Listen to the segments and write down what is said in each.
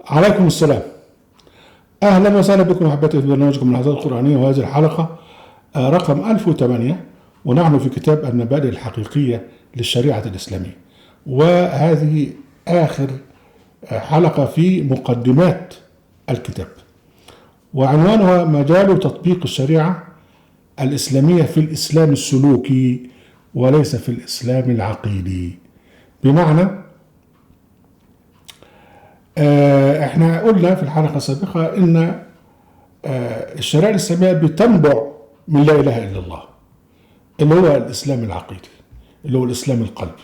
عليكم السلام. أهلا وسهلا بكم أحبتي في برنامجكم الحلقات القرآنية، وهذه الحلقة رقم 1008، ونحن في كتاب المبادئ الحقيقية للشريعة الإسلامية، وهذه آخر حلقة في مقدمات الكتاب، وعنوانها مجال تطبيق الشريعة الإسلامية في الإسلام السلوكي وليس في الإسلام العقيدي. بمعنى احنا قلنا في الحلقة السابقة ان الشريعة الإسلامية بتنبع من لا إله إلا الله، اللي هو الإسلام العقيدي، اللي هو الإسلام القلبي،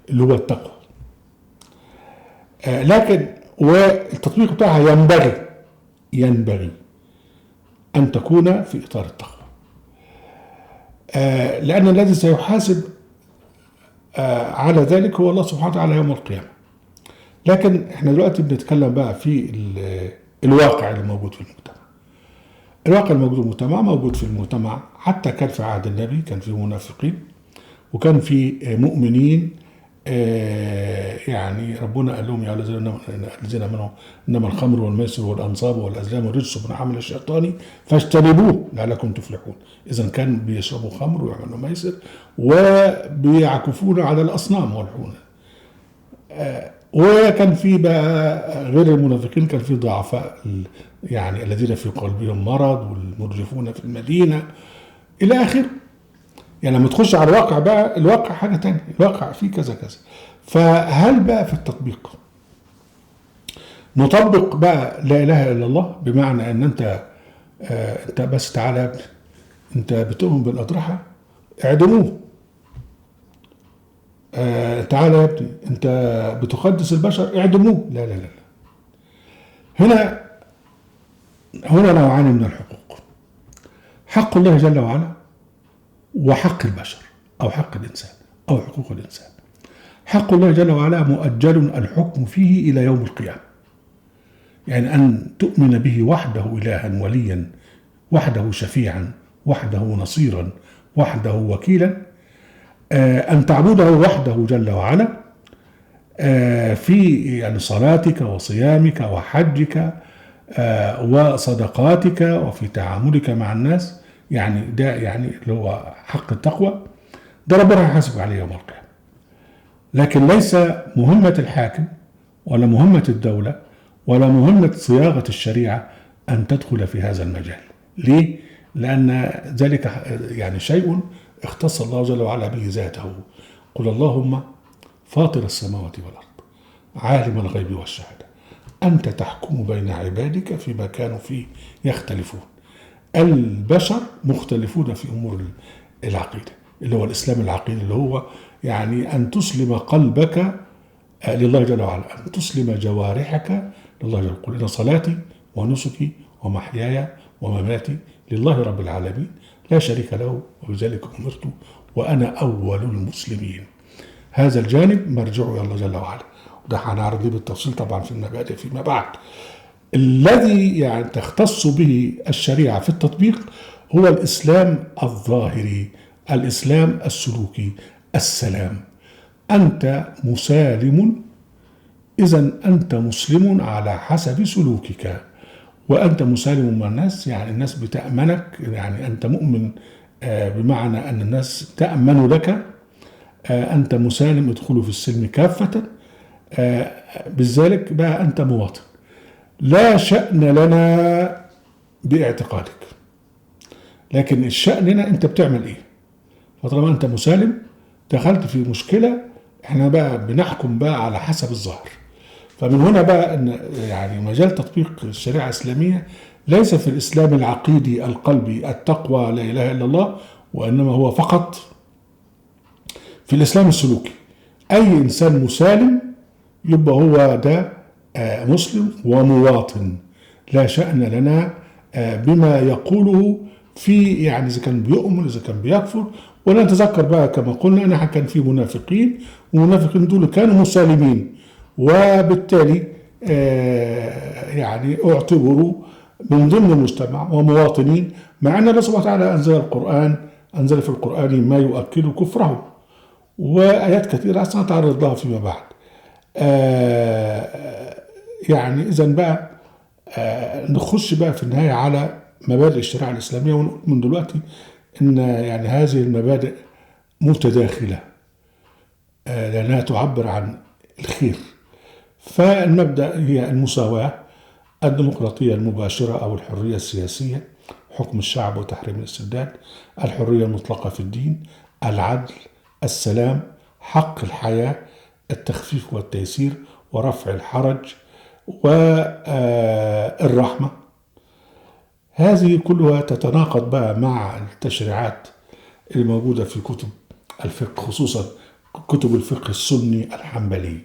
اللي هو التقوى. لكن والتطبيق بتاعها ينبغي أن تكون في إطار التقوى، لأن الذي سيحاسب على ذلك هو الله سبحانه وتعالى يوم القيامة. لكن احنا دلوقتي بنتكلم بقى في الواقع اللي موجود في المجتمع. الواقع الموجود في المجتمع موجود في المجتمع، حتى كان في عهد النبي كان في منافقين وكان في مؤمنين. يعني ربنا قال لهم يا الذين امنوا انما الخمر والميسر والانصاب والازلام رجس من عمل الشيطان فاجتنبوه لعلكم تفلحون. اذا كان بيشربوا خمر ويعملوا ميسر وبيعكفون على الاصنام والحون. وكان في بقى غير المنافقين كان في ضعفاء، يعني الذين في قلبهم مرض والمرجفون في المدينة إلى آخر. يعني لما تخش على الواقع بقى، الواقع حاجة تانية، الواقع فيه كذا كذا. فهل بقى في التطبيق نطبق بقى لا إله إلا الله، بمعنى أن أنت بس تعالى يا ابني، أنت بتؤمن بالأضرحة اعدموه. تعالى يا ابني، انت بتقدس البشر اعدموه. لا لا لا، هنا نوعان من الحقوق: حق الله جل وعلا وحق البشر او حق الانسان او حقوق الانسان. حق الله جل وعلا مؤجل الحكم فيه الى يوم القيامه، يعني ان تؤمن به وحده الها وليا، وحده شفيعا، وحده نصيرا، وحده وكيلا، أن تعبده وحده جل وعلا في يعني صلاتك وصيامك وحجك وصدقاتك وفي تعاملك مع الناس. يعني ده يعني اللي هو حق التقوى، ده ربنا هيحاسب عليه يوم القيامة. لكن ليس مهمة الحاكم ولا مهمة الدولة ولا مهمة صياغة الشريعة أن تدخل في هذا المجال. ليه؟ لأن ذلك يعني شيء اختص الله جل وعلا به ذاته. قل اللهم فاطر السماوات والأرض عالم الغيب والشهادة أنت تحكم بين عبادك فيما كانوا فيه يختلفون. البشر مختلفون في أمور العقيدة، اللي هو الإسلام العقيدي، اللي هو يعني أن تسلم قلبك لله جل وعلا، أن تسلم جوارحك لله جل وعلا. قل إن صلاتي ونسكي ومحياي ومماتي لله رب العالمين لا شريك له وبذلك أمرت وأنا أول المسلمين. هذا الجانب مرجعه إلى الله جل وعلا، وده هنعرض ليه بالتفصيل طبعا في المبادئ فيما بعد. الذي يعني تختص به الشريعة في التطبيق هو الإسلام الظاهري، الإسلام السلوكي، السلام. أنت مسالم، إذن أنت مسلم على حسب سلوكك، وأنت مسالم مع الناس، يعني الناس بتأمنك، يعني أنت مؤمن بمعنى أن الناس تأمن لك. أنت مسالم، ادخلوا في السلم كافة. بذلك بقى أنت مواطن، لا شأن لنا باعتقادك، لكن الشأن لنا أنت بتعمل إيه. فطالما أنت مسالم دخلت في مشكلة، احنا بقى بنحكم بقى على حسب الظاهر. فمن هنا بقى أن يعني مجال تطبيق الشريعة الإسلامية ليس في الإسلام العقيدي القلبي التقوى لا إله إلا الله، وإنما هو فقط في الإسلام السلوكي. أي إنسان مسالم يبقى هو ده مسلم ومواطن، لا شأن لنا بما يقوله في، يعني إذا كان بيؤمن إذا كان بيكفر. ولا نتذكر بقى كما قلنا أنها كان في منافقين، والمنافقين دول كانوا مسالمين، وبالتالي يعني اعتبروا من ضمن المجتمع ومواطنين، مع أن الله سبحانه وتعالى أنزل في القرآن ما يؤكد كفره، وآيات كثيرة سنتعرض لها فيما بعد. يعني إذا بقى نخش بقى في النهاية على مبادئ الشريعة الإسلامية، ونقول من دلوقتي إن يعني هذه المبادئ متداخلة، لأنها تعبر عن الخير. فالمبدأ هي المساواة، الديمقراطية المباشرة أو الحرية السياسية، حكم الشعب وتحريم الاستبداد، الحرية المطلقة في الدين، العدل، السلام، حق الحياة، التخفيف والتيسير ورفع الحرج، والرحمة. هذه كلها تتناقض بقى مع التشريعات اللي موجودة في كتب الفقه، خصوصا كتب الفقه السني الحنبلي.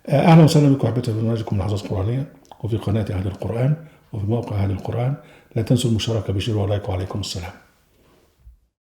أهلا وسهلا بكم أحبتي في برنامجكم لحظات قرآنية، وفي قناة أهل القرآن، وفي موقع أهل القرآن. لا تنسوا المشاركة بشير ولايك، وعليكم السلام.